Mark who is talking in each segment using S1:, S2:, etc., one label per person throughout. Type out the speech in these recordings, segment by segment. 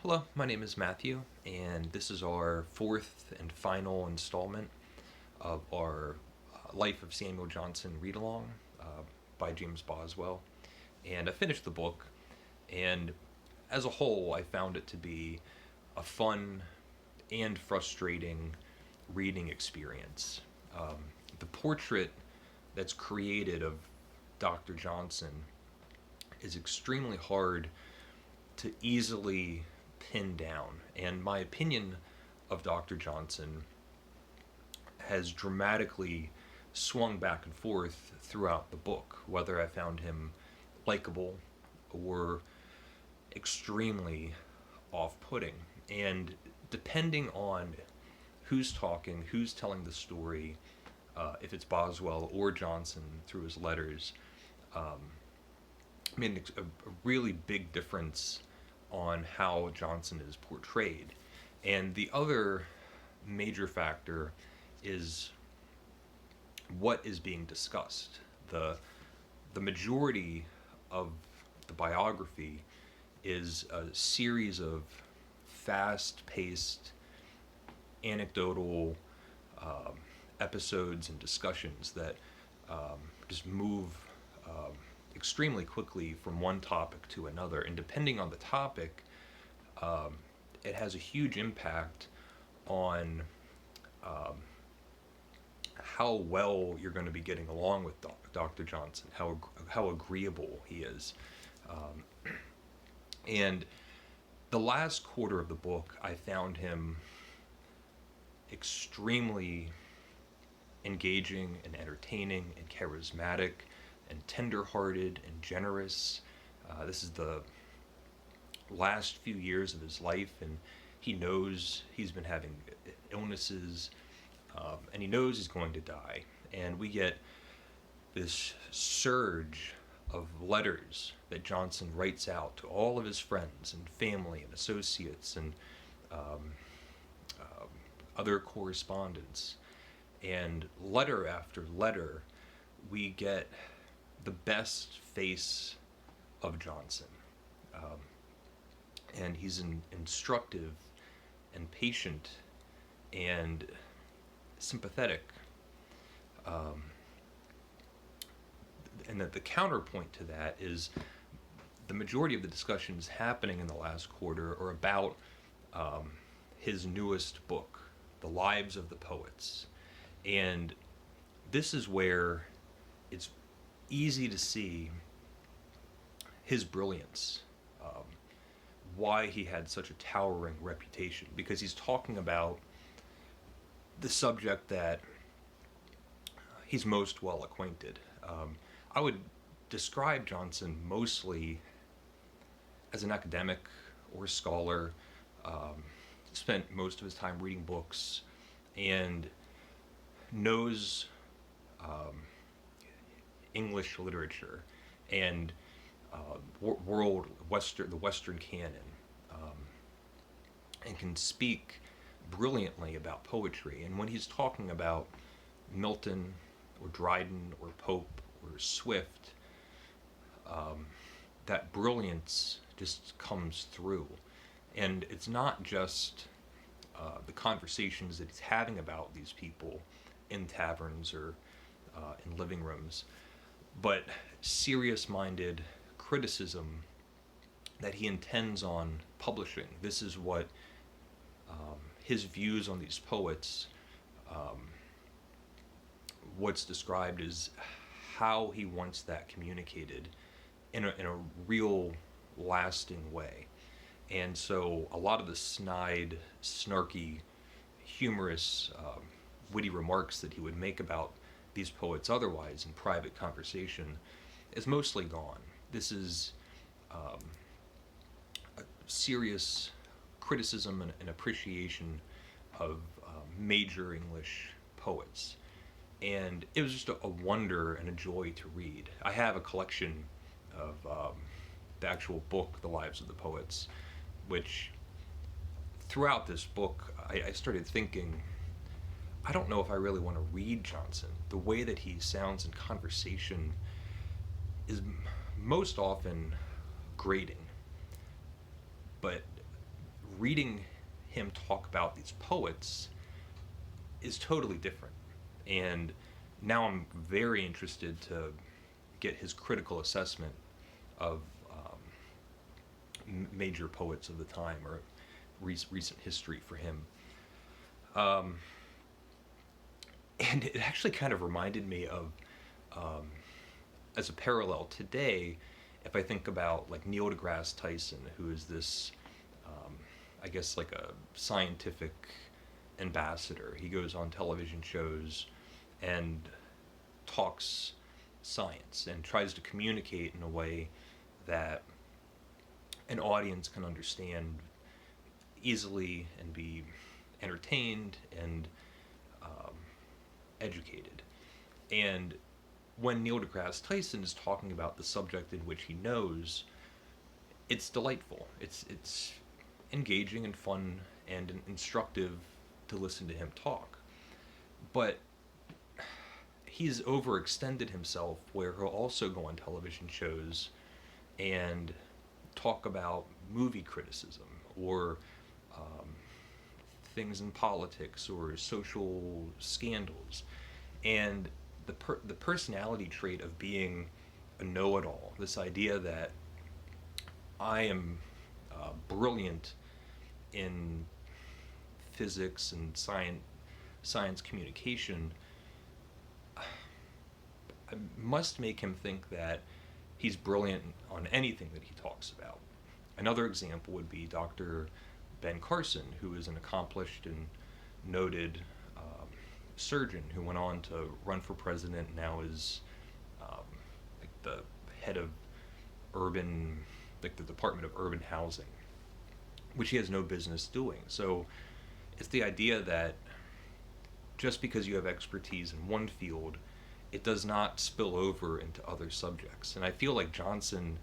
S1: Hello, my name is Matthew, and this is our fourth and final installment of our Life of Samuel Johnson read along by James Boswell. And I finished the book, and as a whole, I found it to be a fun and frustrating reading experience. Um, the portrait that's created of Dr. Johnson is extremely hard to easily pin down. And my opinion of Dr. Johnson has dramatically swung back and forth throughout the book, whether I found him likable or extremely off putting. And depending on who's talking, who's telling the story, if it's Boswell or Johnson through his letters, a really big difference on how Johnson is portrayed. And the other major factor is what is being discussed. The majority of the biography is a series of fast-paced, anecdotal episodes and discussions that just move extremely quickly from one topic to another. And depending on the topic, it has a huge impact on how well you're going to be getting along with Dr. Johnson, how agreeable he is. And the last quarter of the book, I found him extremely engaging and entertaining and charismatic and tender-hearted and generous. This is the last few years of his life, and he knows he's been having illnesses, and he knows he's going to die. And we get this surge of letters that Johnson writes out to all of his friends and family and associates and other correspondents. And letter after letter, we get the best face of Johnson. And he's instructive and patient and sympathetic. And that the counterpoint to that is the majority of the discussions happening in the last quarter are about his newest book, The Lives of the Poets. And this is where it's easy to see his brilliance, why he had such a towering reputation, because he's talking about the subject that he's most well acquainted. I would describe Johnson mostly as an academic or scholar, spent most of his time reading books, and knows English literature and the Western canon, and can speak brilliantly about poetry. And when he's talking about Milton or Dryden or Pope or Swift, that brilliance just comes through. And it's not just the conversations that he's having about these people in taverns or in living rooms, but serious-minded criticism that he intends on publishing. This is what his views on these poets, what's described as how he wants that communicated in a real, lasting way. And so a lot of the snide, snarky, humorous, witty remarks that he would make about these poets otherwise in private conversation is mostly gone. This is a serious criticism and appreciation of major English poets. And it was just a wonder and a joy to read. I have a collection of the actual book, The Lives of the Poets, which throughout this book, I started thinking, I don't know if I really want to read Johnson. The way that he sounds in conversation is most often grating. But reading him talk about these poets is totally different. And now I'm very interested to get his critical assessment of major poets of the time, or recent history for him. And it actually kind of reminded me of, as a parallel today, if I think about like Neil deGrasse Tyson, who is this, I guess, like a scientific ambassador. He goes on television shows and talks science and tries to communicate in a way that an audience can understand easily and be entertained and educated. And when Neil deGrasse Tyson is talking about the subject in which he knows, it's delightful. It's engaging and fun and instructive to listen to him talk. But he's overextended himself, where he'll also go on television shows and talk about movie criticism or things in politics or social scandals. And the personality trait of being a know-it-all, this idea that I am brilliant in physics and science communication, must make him think that he's brilliant on anything that he talks about. Another example would be Dr. Ben Carson, who is an accomplished and noted surgeon who went on to run for president and now is like the head of urban, like the Department of Urban Housing, which he has no business doing. So it's the idea that just because you have expertise in one field, it does not spill over into other subjects. And I feel like Johnson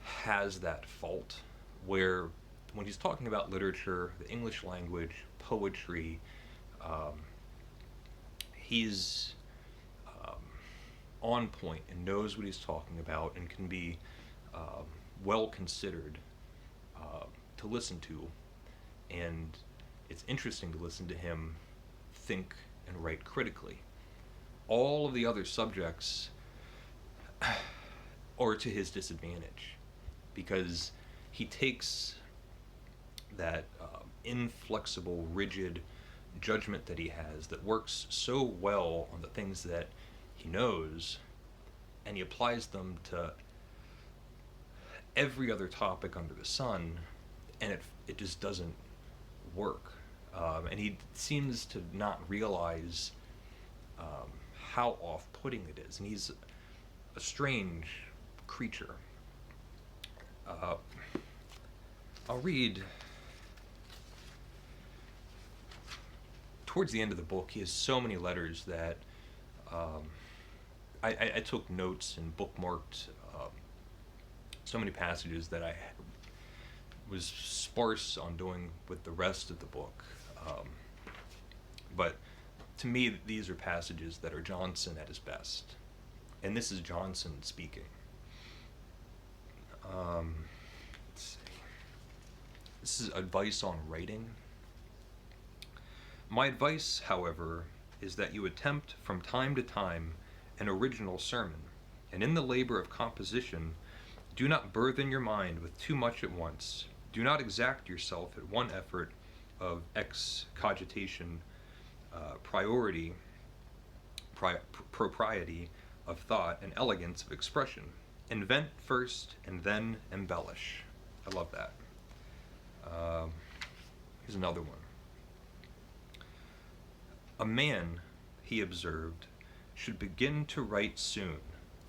S1: has that fault, where when he's talking about literature, the English language, poetry, he's on point and knows what he's talking about and can be well considered to listen to. And it's interesting to listen to him think and write critically. All of the other subjects are to his disadvantage, because he takes that inflexible, rigid judgment that he has that works so well on the things that he knows, and he applies them to every other topic under the sun, and it just doesn't work. And he seems to not realize how off-putting it is, and he's a strange creature. I'll read towards the end of the book. He has so many letters that I took notes and bookmarked so many passages that I was sparse on doing with the rest of the book. But to me, these are passages that are Johnson at his best. And this is Johnson speaking. Let's see. This is advice on writing. My advice, however, is that you attempt from time to time an original sermon, and in the labor of composition, do not burthen your mind with too much at once. Do not exact yourself at one effort of excogitation, propriety of thought, and elegance of expression. Invent first and then embellish. I love that. Here's another one. A man, he observed, should begin to write soon,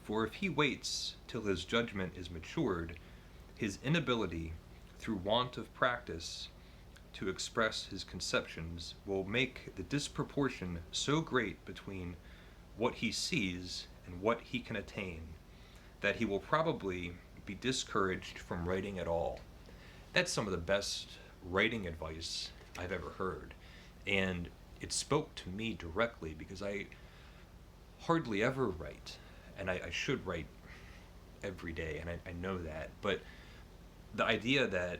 S1: for if he waits till his judgment is matured, his inability, through want of practice, to express his conceptions will make the disproportion so great between what he sees and what he can attain, that he will probably be discouraged from writing at all. That's some of the best writing advice I've ever heard. And it spoke to me directly, because I hardly ever write. And I should write every day, and I know that. But the idea that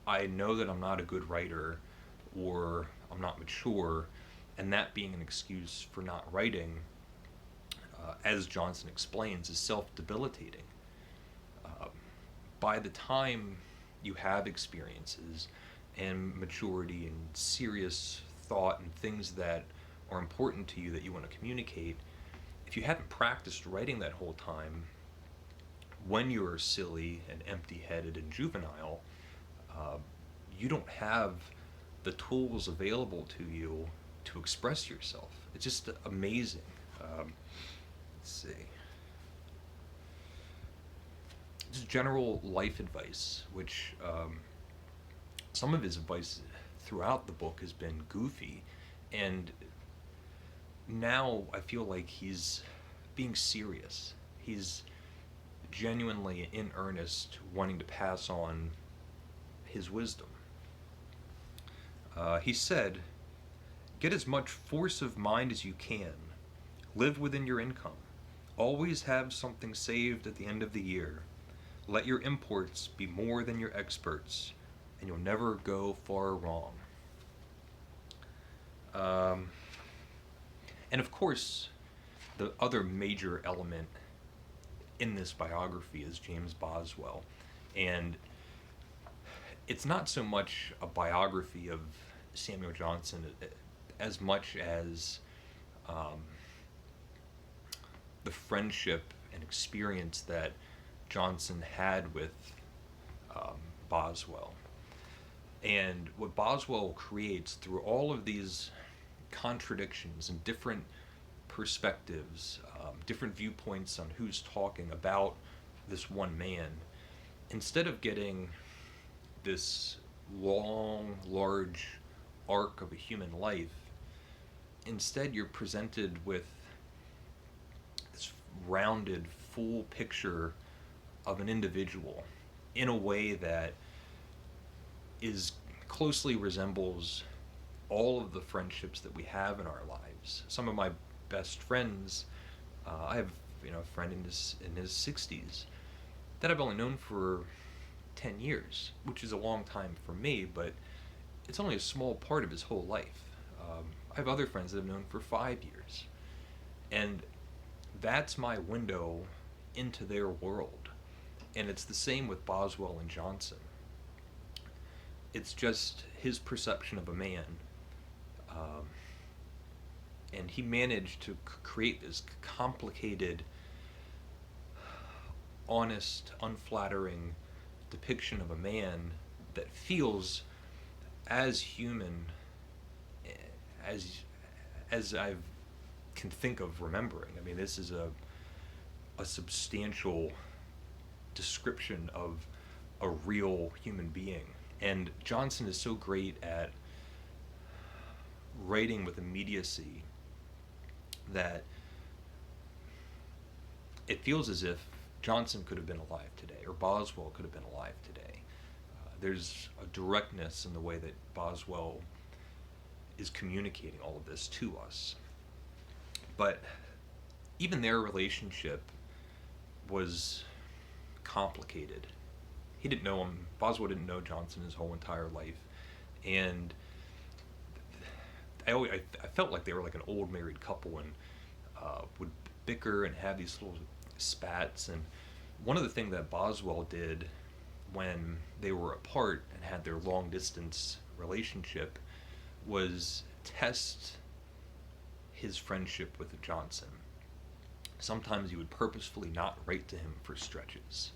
S1: I know that I'm not a good writer or I'm not mature, and that being an excuse for not writing, as Johnson explains, is self-debilitating. Uh, by the time you have experiences and maturity and serious thought and things that are important to you that you want to communicate, if you haven't practiced writing that whole time, when you're silly and empty-headed and juvenile, uh, you don't have the tools available to you to express yourself. It's just amazing. Let's see. Just general life advice, which some of his advice throughout the book has been goofy, and now I feel like he's being serious. He's genuinely in earnest wanting to pass on his wisdom. He said, "Get as much force of mind as you can. Live within your income. Always have something saved at the end of the year. Let your imports be more than your exports, and you'll never go far wrong." And of course, the other major element in this biography is James Boswell. And it's not so much a biography of Samuel Johnson as much as the friendship and experience that Johnson had with Boswell. And what Boswell creates through all of these contradictions and different perspectives, different viewpoints on who's talking about this one man, instead of getting this long, large arc of a human life, instead you're presented with this rounded, full picture of an individual in a way that is closely resembles all of the friendships that we have in our lives. Some of my best friends, I have a friend in his 60s that I've only known for 10 years, which is a long time for me, but it's only a small part of his whole life. I have other friends that I've known for 5 years, and that's my window into their world. And it's the same with Boswell and Johnson. It's just his perception of a man. And he managed to create this complicated, honest, unflattering depiction of a man that feels as human as I can think of remembering. I mean, this is a substantial description of a real human being. And Johnson is so great at writing with immediacy that it feels as if Johnson could have been alive today, or Boswell could have been alive today. There's a directness in the way that Boswell is communicating all of this to us. But even their relationship was complicated. He didn't know him. Boswell didn't know Johnson his whole entire life, and I felt like they were like an old married couple, and would bicker and have these little spats. And one of the things that Boswell did when they were apart and had their long distance relationship was test his friendship with Johnson. Sometimes he would purposefully not write to him for stretches.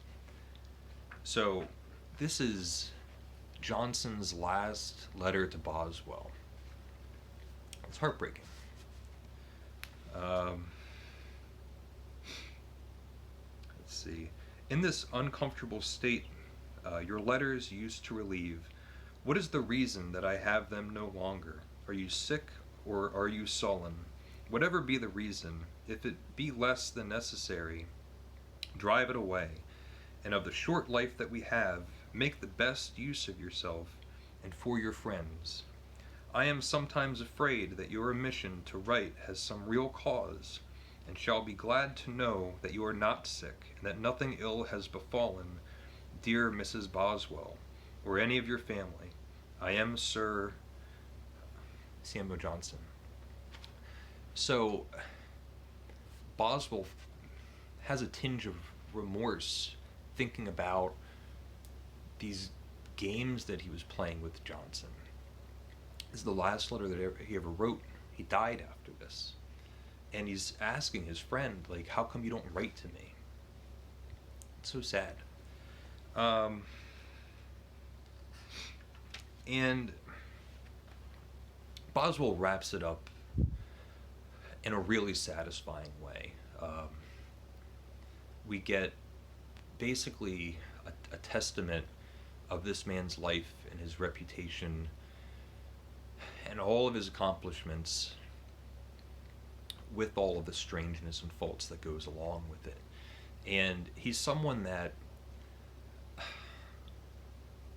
S1: So this is Johnson's last letter to Boswell. It's heartbreaking. Let's see. In this uncomfortable state your letters used to relieve, what is the reason that I have them no longer? Are you sick, or are you sullen? Whatever be the reason, if it be less than necessary, drive it away. And of the short life that we have, make the best use of yourself and for your friends. I am sometimes afraid that your omission to write has some real cause, and shall be glad to know that you are not sick, and that nothing ill has befallen dear Mrs. Boswell, or any of your family. I am Sir Samuel Johnson. So Boswell has a tinge of remorse thinking about these games that he was playing with Johnson. This is the last letter that he ever wrote. He died after this. And he's asking his friend, like, how come you don't write to me? It's so sad. And Boswell wraps it up in a really satisfying way. We get basically a testament of this man's life and his reputation and all of his accomplishments, with all of the strangeness and faults that goes along with it. And he's someone that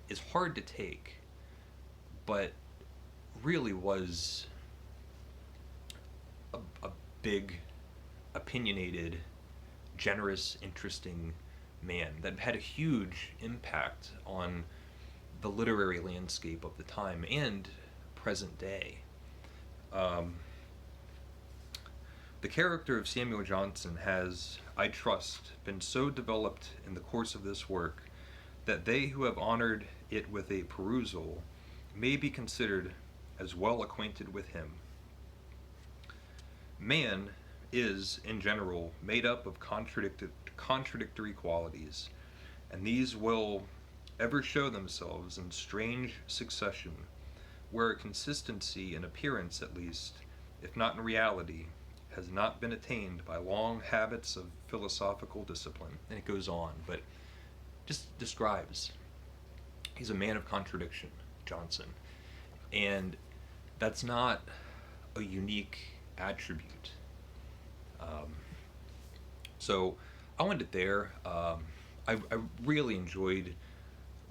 S1: is hard to take, but really was a big, opinionated, generous, interesting man that had a huge impact on the literary landscape of the time and present day. The character of Samuel Johnson has, I trust, been so developed in the course of this work that they who have honored it with a perusal may be considered as well acquainted with him. Man is, in general, made up of contradictory qualities, and these will ever show themselves in strange succession, where a consistency in appearance, at least, if not in reality, has not been attained by long habits of philosophical discipline. And it goes on, but just describes, he's a man of contradiction, Johnson. And that's not a unique attribute. So I'll end it there. I really enjoyed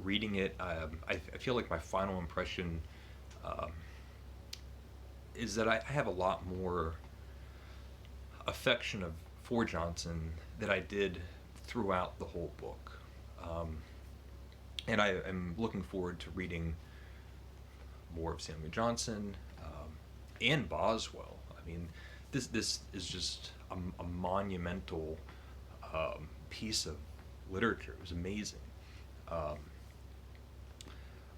S1: reading it. I feel like my final impression is that I have a lot more affection for Johnson that I did throughout the whole book. And I am looking forward to reading more of Samuel Johnson and Boswell. I mean, this is just a monumental piece of literature. It was amazing. I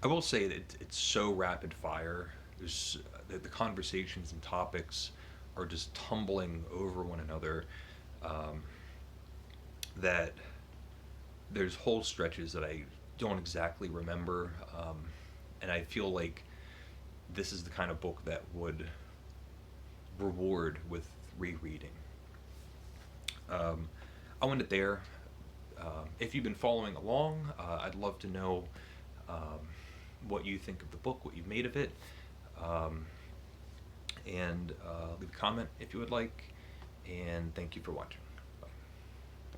S1: will say that it's so rapid fire. There's the conversations and topics are just tumbling over one another, that there's whole stretches that I don't exactly remember, and I feel like this is the kind of book that would reward with rereading. I'll end it there. If you've been following along, I'd love to know what you think of the book, what you've made of it, and leave a comment if you would like, and thank you for watching.